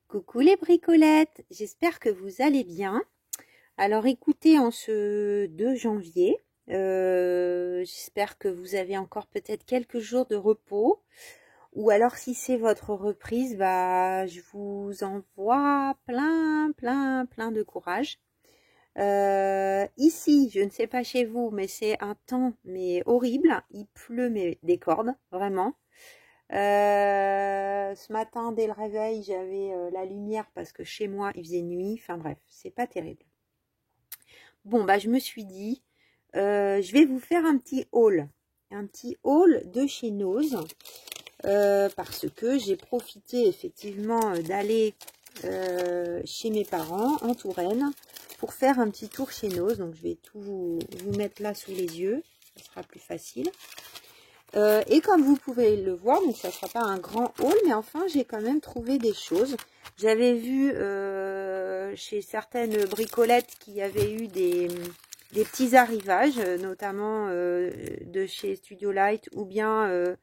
Coucou les bricolettes, j'espère que vous allez bien. Alors écoutez, en ce 2 janvier, j'espère que vous avez encore peut-être quelques jours de repos. Ou alors si c'est votre reprise, je vous envoie plein de courage. Ici, je ne sais pas chez vous, mais c'est un temps horrible. Il pleut des cordes, vraiment. Ce matin, dès le réveil, j'avais la lumière parce que chez moi, il faisait nuit. Enfin bref, c'est pas terrible. Bon, je me suis dit, je vais vous faire un petit haul. Un petit haul de chez Nose. Parce que j'ai profité effectivement d'aller chez mes parents en Touraine pour faire un petit tour chez Nose. Donc je vais tout vous mettre là sous les yeux. Ça sera plus facile. Et comme vous pouvez le voir, donc ça ne sera pas un grand haul, mais enfin j'ai quand même trouvé des choses. J'avais vu chez certaines bricolettes qu'il y avait eu des petits arrivages, notamment de chez Studio Light ou bien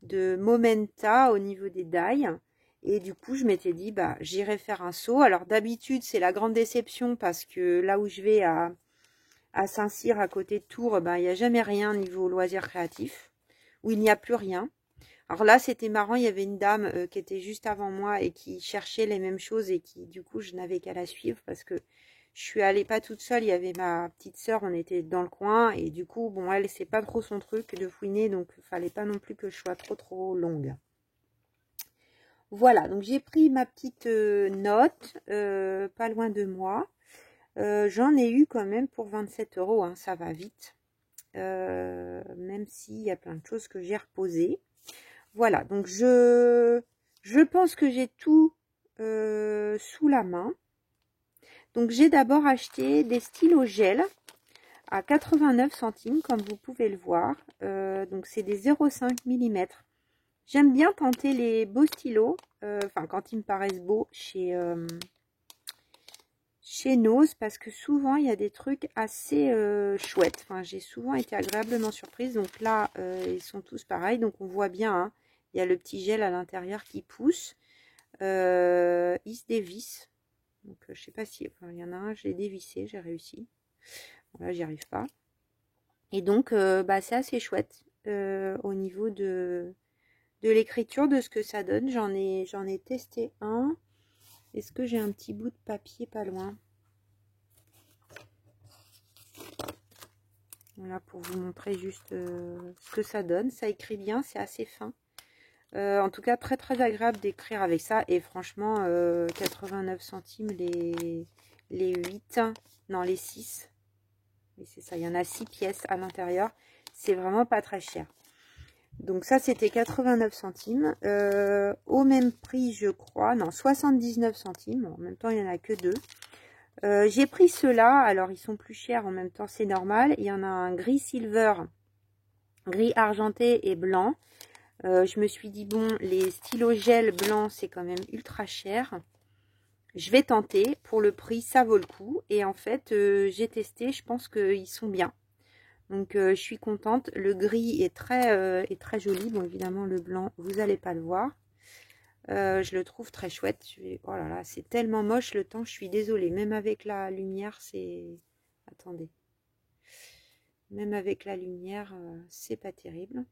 de Momenta au niveau des dailles. Et du coup je m'étais dit j'irai faire un saut. Alors d'habitude c'est la grande déception parce que là où je vais à Saint-Cyr à côté de Tours, il n'y a jamais rien niveau loisirs créatifs. Où il n'y a plus rien. Alors là, c'était marrant, il y avait une dame qui était juste avant moi et qui cherchait les mêmes choses et qui, du coup, je n'avais qu'à la suivre parce que je suis allée pas toute seule, il y avait ma petite sœur, on était dans le coin et du coup, bon, elle, c'est pas trop son truc de fouiner, donc il fallait pas non plus que je sois trop longue. Voilà, donc j'ai pris ma petite note, pas loin de moi. J'en ai eu quand même pour 27 €, hein, ça va vite. Même s'il y a plein de choses que j'ai reposées. Voilà, donc je pense que j'ai tout sous la main. Donc j'ai d'abord acheté des stylos gel à 89 centimes, comme vous pouvez le voir. Donc c'est des 0,5 mm. J'aime bien tenter les beaux stylos, quand ils me paraissent beaux chez Nose, parce que souvent il y a des trucs assez chouettes. Enfin, j'ai souvent été agréablement surprise. Donc là, ils sont tous pareils. Donc on voit bien, hein, il y a le petit gel à l'intérieur qui pousse. Il se dévisse. Donc je sais pas si, il y en a un, je l'ai dévissé, j'ai réussi. Bon, là, j'y arrive pas. Et donc, c'est assez chouette au niveau de l'écriture, de ce que ça donne. J'en ai testé un. Est-ce que j'ai un petit bout de papier pas loin? Voilà, pour vous montrer juste ce que ça donne. Ça écrit bien, c'est assez fin. En tout cas, très agréable d'écrire avec ça. Et franchement, 89 centimes les 8, non les 6. Oui, c'est ça, il y en a 6 pièces à l'intérieur. C'est vraiment pas très cher. Donc ça, c'était 89 centimes. Au même prix, je crois. Non, 79 centimes. Bon, en même temps, il n'y en a que 2. J'ai pris ceux-là. Alors, ils sont plus chers. En même temps, c'est normal. Il y en a un gris silver, gris argenté et blanc. Je me suis dit, bon, les stylos gel blancs, c'est quand même ultra cher. Je vais tenter. Pour le prix, ça vaut le coup. Et en fait, j'ai testé. Je pense qu'ils sont bien. Donc, je suis contente. Le gris est très joli. Bon, évidemment, le blanc, vous n'allez pas le voir. Je le trouve très chouette. Oh là là, c'est tellement moche le temps. Je suis désolée. Même avec la lumière, c'est... Attendez. Même avec la lumière, c'est pas terrible.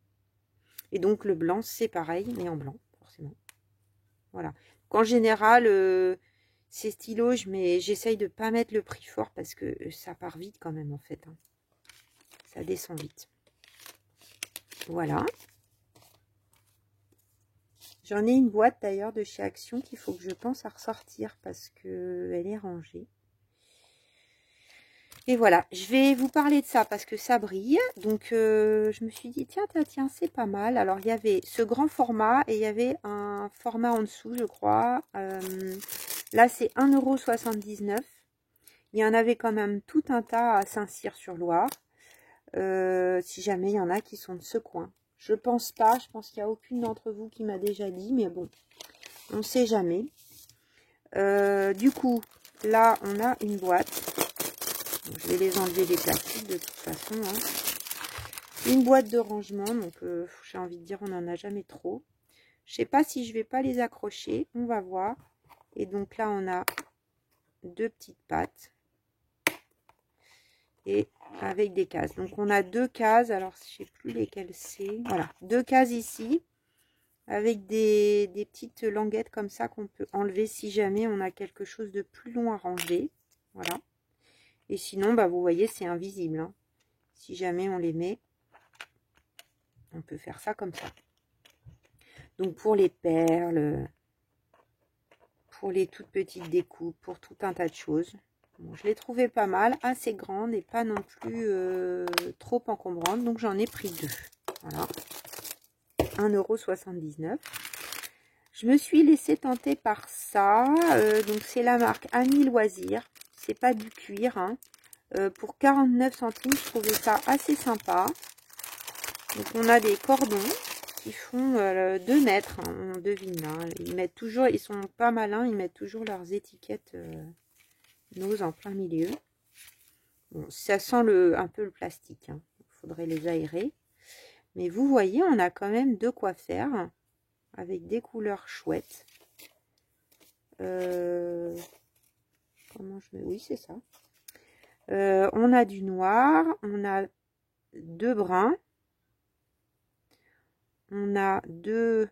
Et donc, le blanc, c'est pareil, mais en blanc, forcément. Voilà. En général, ces stylos, j'essaye de ne pas mettre le prix fort parce que ça part vite quand même, en fait. Hein. Ça descend vite. Voilà. J'en ai une boîte d'ailleurs de chez Action qu'il faut que je pense à ressortir parce qu'elle est rangée. Et voilà, je vais vous parler de ça parce que ça brille. Donc, je me suis dit, tiens, c'est pas mal. Alors, il y avait ce grand format et il y avait un format en dessous, je crois. Là, c'est 1,79 €. Il y en avait quand même tout un tas à Saint-Cyr-sur-Loire. Si jamais il y en a qui sont de ce coin. Je pense pas, je pense qu'il n'y a aucune d'entre vous qui m'a déjà dit, mais bon, on ne sait jamais. Du coup, là, on a une boîte. Donc, je vais les enlever des plastiques de toute façon. Hein. Une boîte de rangement, donc j'ai envie de dire, on n'en a jamais trop. Je sais pas si je vais pas les accrocher, on va voir. Et donc là, on a 2 petites pattes. Et avec des cases. Donc on a 2 cases. Alors je sais plus lesquelles c'est. Voilà, 2 cases ici. Avec des petites languettes comme ça qu'on peut enlever si jamais on a quelque chose de plus long à ranger. Voilà. Et sinon, bah, vous voyez, c'est invisible. Hein. Si jamais on les met, on peut faire ça comme ça. Donc pour les perles, pour les toutes petites découpes, pour tout un tas de choses. Bon, je l'ai trouvé pas mal, assez grande et pas non plus trop encombrante. Donc j'en ai pris 2. Voilà. 1,79 €. Je me suis laissée tenter par ça. Donc c'est la marque Ami Loisirs. C'est pas du cuir. Hein. Pour 49 centimes, je trouvais ça assez sympa. Donc on a des cordons qui font 2 mètres. Hein, on devine. Hein. Ils mettent toujours, ils sont pas malins, ils mettent toujours leurs étiquettes nose en plein milieu. Bon, ça sent un peu le plastique. Hein. Il faudrait les aérer. Mais vous voyez, on a quand même de quoi faire. Avec des couleurs chouettes. Comment je mets? Oui, c'est ça. On a du noir, on a 2 bruns, on a 2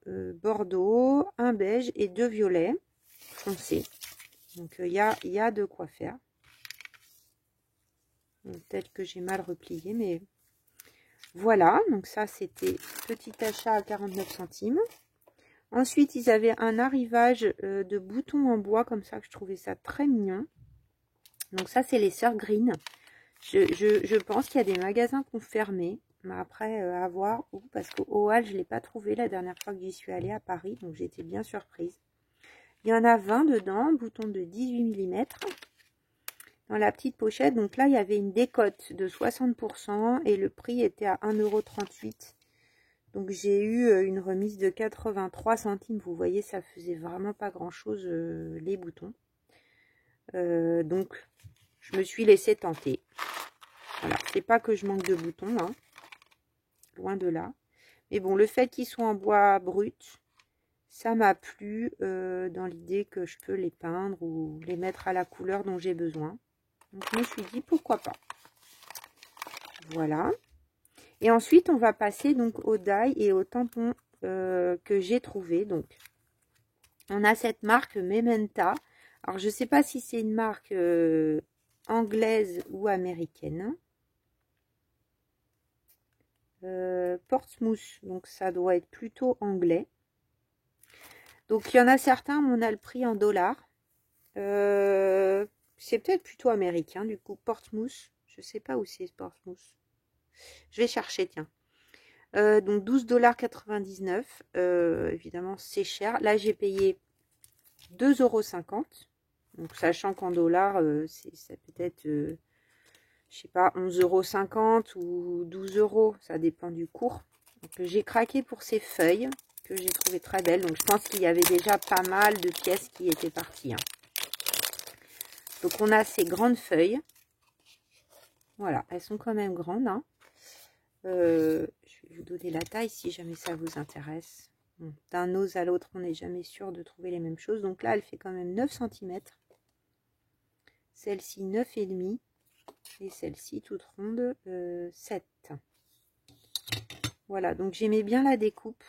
bordeaux, un beige et 2 violets foncés. Donc il y a de quoi faire. Peut-être que j'ai mal replié, mais voilà. Donc ça, c'était petit achat à 49 centimes. Ensuite, ils avaient un arrivage de boutons en bois, comme ça, que je trouvais ça très mignon. Donc ça, c'est les Sœurs Green. Je pense qu'il y a des magasins qui ont fermé. Mais après, à voir où. Parce qu'au Hall, je ne l'ai pas trouvé la dernière fois que j'y suis allée à Paris. Donc j'étais bien surprise. Il y en a 20 dedans. Boutons de 18 mm. Dans la petite pochette. Donc là, il y avait une décote de 60%. Et le prix était à 1,38 €. Donc j'ai eu une remise de 83 centimes. Vous voyez, ça faisait vraiment pas grand chose les boutons. Donc je me suis laissée tenter. Voilà, c'est pas que je manque de boutons, hein. Loin de là. Mais bon, le fait qu'ils soient en bois brut, ça m'a plu dans l'idée que je peux les peindre ou les mettre à la couleur dont j'ai besoin. Donc je me suis dit pourquoi pas. Voilà. Et ensuite, on va passer donc aux die et aux tampons que j'ai trouvé. Donc, on a cette marque Mementa. Alors, je ne sais pas si c'est une marque anglaise ou américaine. Portsmouth, donc ça doit être plutôt anglais. Donc, il y en a certains, on a le prix en dollars. C'est peut-être plutôt américain, du coup, Portsmouth. Je ne sais pas où c'est Portsmouth. Je vais chercher, tiens. Donc 12,99 $. Évidemment, c'est cher. Là, j'ai payé 2,50 €. Donc, sachant qu'en dollars, ça peut être, je sais pas, 11,50 € ou 12 €. Ça dépend du cours. Donc, j'ai craqué pour ces feuilles que j'ai trouvées très belles. Donc, je pense qu'il y avait déjà pas mal de pièces qui étaient parties. Hein. Donc, on a ces grandes feuilles. Voilà, elles sont quand même grandes. Hein. Je vais vous donner la taille si jamais ça vous intéresse. Bon, d'un nose à l'autre, on n'est jamais sûr de trouver les mêmes choses. Donc là, elle fait quand même 9 cm. Celle-ci, 9,5. Et celle-ci, toute ronde, 7. Voilà, donc j'aimais bien la découpe.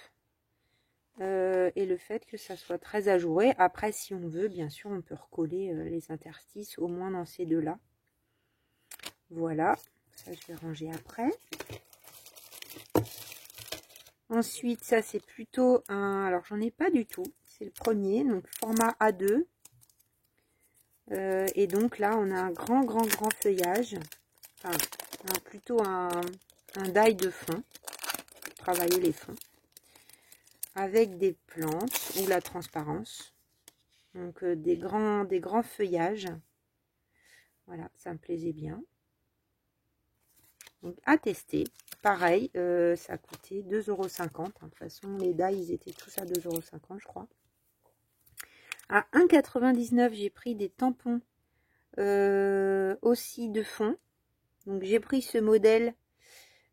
Et le fait que ça soit très ajouré. Après, si on veut, bien sûr, on peut recoller les interstices, au moins dans ces deux-là. Voilà, ça je vais ranger après. Ensuite, ça c'est plutôt un... Alors, j'en ai pas du tout. C'est le premier, donc format A2. Et donc là, on a un grand feuillage. Enfin, plutôt un die de fond. Pour travailler les fonds. Avec des plantes ou la transparence. Donc, des grands feuillages. Voilà, ça me plaisait bien. Donc, à tester. Pareil, ça a coûté 2,50 €. De toute façon, les die, ils étaient tous à 2,50 €, je crois. À 1,99 €, j'ai pris des tampons aussi de fond. Donc, j'ai pris ce modèle.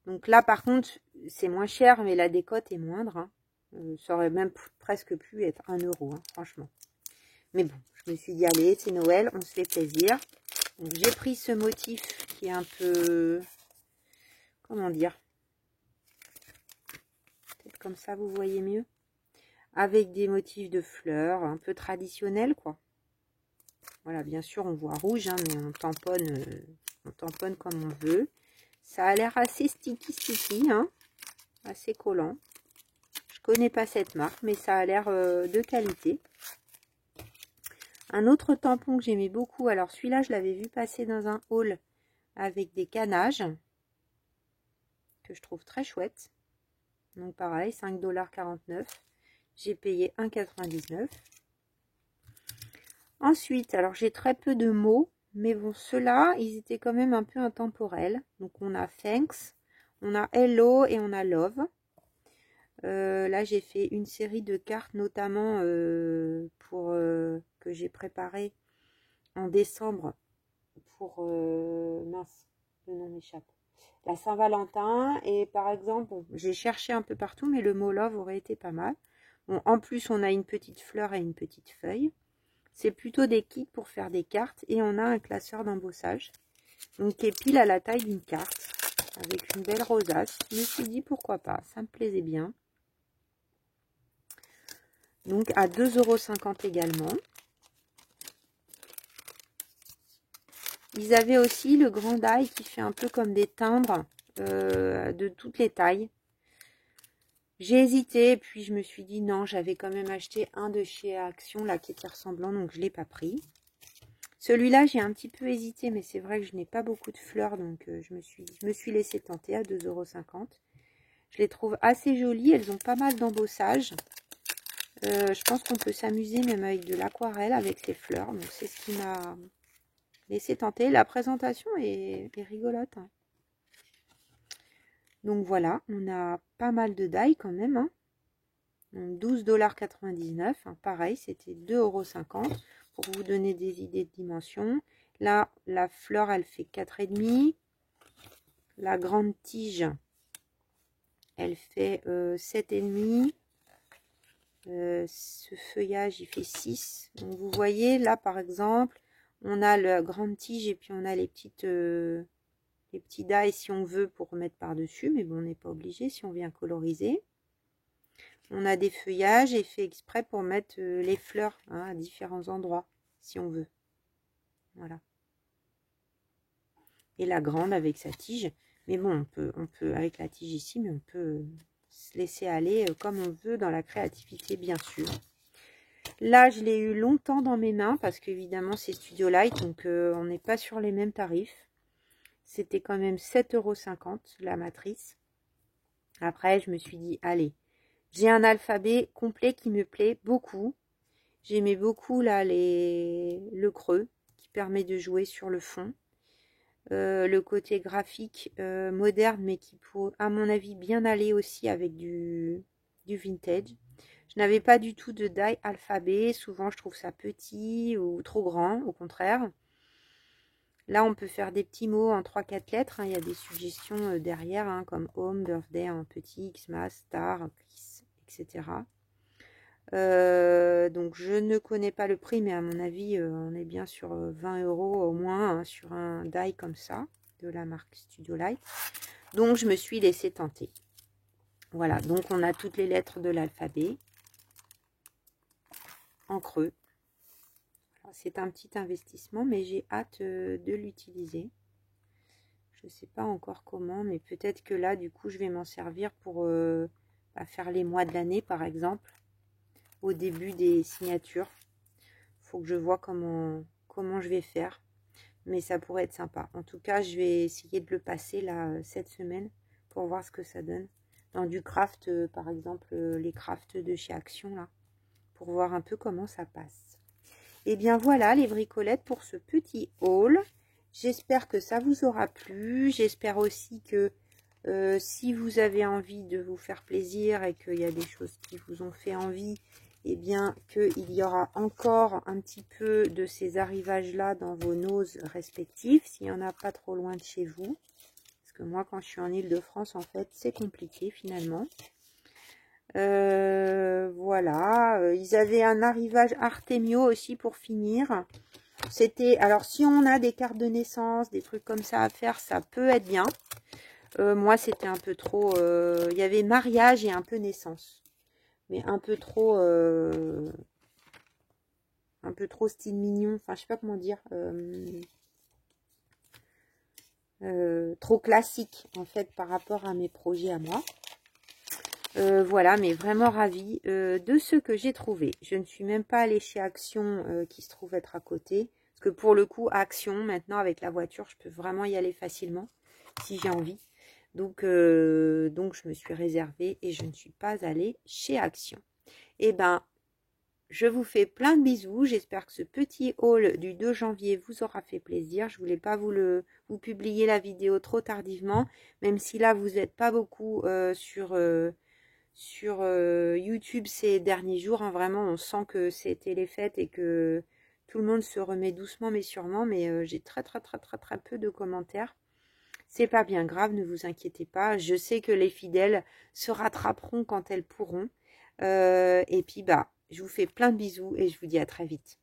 Donc là, par contre, c'est moins cher, mais la décote est moindre. Hein. Ça aurait même presque pu être 1 €, hein, franchement. Mais bon, je me suis dit, allez, c'est Noël, on se fait plaisir. Donc j'ai pris ce motif qui est un peu, comment dire, peut-être comme ça vous voyez mieux, avec des motifs de fleurs, un peu traditionnels quoi. Voilà, bien sûr on voit rouge, hein, mais on tamponne comme on veut. Ça a l'air assez sticky, hein, assez collant. Je connais pas cette marque, mais ça a l'air de qualité. Un autre tampon que j'aimais beaucoup, alors celui-là je l'avais vu passer dans un haul avec des canages, que je trouve très chouette. Donc pareil, 5,49 $. J'ai payé 1,99 $. Ensuite, alors j'ai très peu de mots, mais bon, ceux-là, ils étaient quand même un peu intemporels. Donc on a Thanks, on a Hello et on a Love. Là, j'ai fait une série de cartes, notamment que j'ai préparé en décembre pour mince, le nom m'échappe. La Saint-Valentin. Et par exemple, bon, j'ai cherché un peu partout, mais le mot Love aurait été pas mal. Bon, en plus, on a une petite fleur et une petite feuille. C'est plutôt des kits pour faire des cartes. Et on a un classeur d'embossage. Donc, qui est pile à la taille d'une carte. Avec une belle rosace. Je me suis dit pourquoi pas. Ça me plaisait bien. Donc, à 2,50 € également. Ils avaient aussi le grand die qui fait un peu comme des timbres de toutes les tailles. J'ai hésité, puis je me suis dit non, j'avais quand même acheté un de chez Action, là, qui était ressemblant, donc je ne l'ai pas pris. Celui-là, j'ai un petit peu hésité, mais c'est vrai que je n'ai pas beaucoup de fleurs, donc je me suis laissé tenter à 2,50 €. Je les trouve assez jolies, elles ont pas mal d'embossage. Je pense qu'on peut s'amuser même avec de l'aquarelle, avec ces fleurs, donc c'est ce qui m'a laissé tenter. La présentation est rigolote, hein. Donc voilà, on a pas mal de die quand même, hein. Donc 12,99 $. Hein, pareil, c'était 2,50 € pour vous donner des idées de dimension. Là, la fleur, elle fait 4,5 €. La grande tige, elle fait 7,5 €. Ce feuillage, il fait 6. Donc vous voyez, là par exemple, on a la grande tige et puis on a les petits die si on veut pour mettre par-dessus. Mais bon, on n'est pas obligé si on vient coloriser. On a des feuillages et fait exprès pour mettre les fleurs, hein, à différents endroits, si on veut. Voilà. Et la grande avec sa tige. Mais bon, on peut avec la tige ici, mais on peut se laisser aller comme on veut dans la créativité, bien sûr. Là, je l'ai eu longtemps dans mes mains parce qu'évidemment, c'est Studio Light, donc on n'est pas sur les mêmes tarifs. C'était quand même 7,50 € la matrice. Après, je me suis dit, allez, j'ai un alphabet complet qui me plaît beaucoup. J'aimais beaucoup là le creux qui permet de jouer sur le fond. Le côté graphique moderne, mais qui peut, à mon avis, bien aller aussi avec du vintage. Je n'avais pas du tout de die alphabet. Souvent, je trouve ça petit ou trop grand, au contraire. Là, on peut faire des petits mots en 3-4 lettres. Hein. Il y a des suggestions derrière, hein, comme home, birthday en petit, Xmas, star, Chris, etc. Donc, je ne connais pas le prix, mais à mon avis, on est bien sur 20 € au moins, hein, sur un die comme ça, de la marque Studio Light. Donc, je me suis laissé tenter. Voilà, donc on a toutes les lettres de l'alphabet en creux. C'est un petit investissement, mais j'ai hâte de l'utiliser. Je ne sais pas encore comment, mais peut-être que là, du coup, je vais m'en servir pour faire les mois de l'année, par exemple, au début des signatures. Il faut que je vois comment je vais faire, mais ça pourrait être sympa. En tout cas, je vais essayer de le passer là cette semaine pour voir ce que ça donne. Dans du craft, par exemple, les crafts de chez Action, là, pour voir un peu comment ça passe. Et bien voilà les bricolettes pour ce petit haul. J'espère que ça vous aura plu. J'espère aussi que si vous avez envie de vous faire plaisir et qu'il y a des choses qui vous ont fait envie, et bien qu'il y aura encore un petit peu de ces arrivages-là dans vos noses respectifs, s'il n'y en a pas trop loin de chez vous. Parce que moi, quand je suis en Île-de-France, en fait, c'est compliqué finalement. Voilà, ils avaient un arrivage Artemio aussi pour finir. C'était, alors si on a des cartes de naissance, des trucs comme ça à faire, ça peut être bien. Moi, c'était un peu trop, il y avait mariage et un peu naissance. Mais un peu trop style mignon. Enfin, je sais pas comment dire. Trop classique, en fait, par rapport à mes projets à moi. Voilà, mais vraiment ravie de ce que j'ai trouvé. Je ne suis même pas allée chez Action qui se trouve être à côté. Parce que pour le coup, Action, maintenant avec la voiture, je peux vraiment y aller facilement si j'ai envie. Donc je me suis réservée et je ne suis pas allée chez Action. Eh ben, je vous fais plein de bisous. J'espère que ce petit haul du 2 janvier vous aura fait plaisir. Je voulais pas vous publier la vidéo trop tardivement, même si là, vous n'êtes pas beaucoup sur YouTube ces derniers jours. Hein. Vraiment, on sent que c'était les fêtes et que tout le monde se remet doucement mais sûrement. Mais j'ai très peu de commentaires. C'est pas bien grave, ne vous inquiétez pas. Je sais que les fidèles se rattraperont quand elles pourront. Et puis, bah, je vous fais plein de bisous et je vous dis à très vite.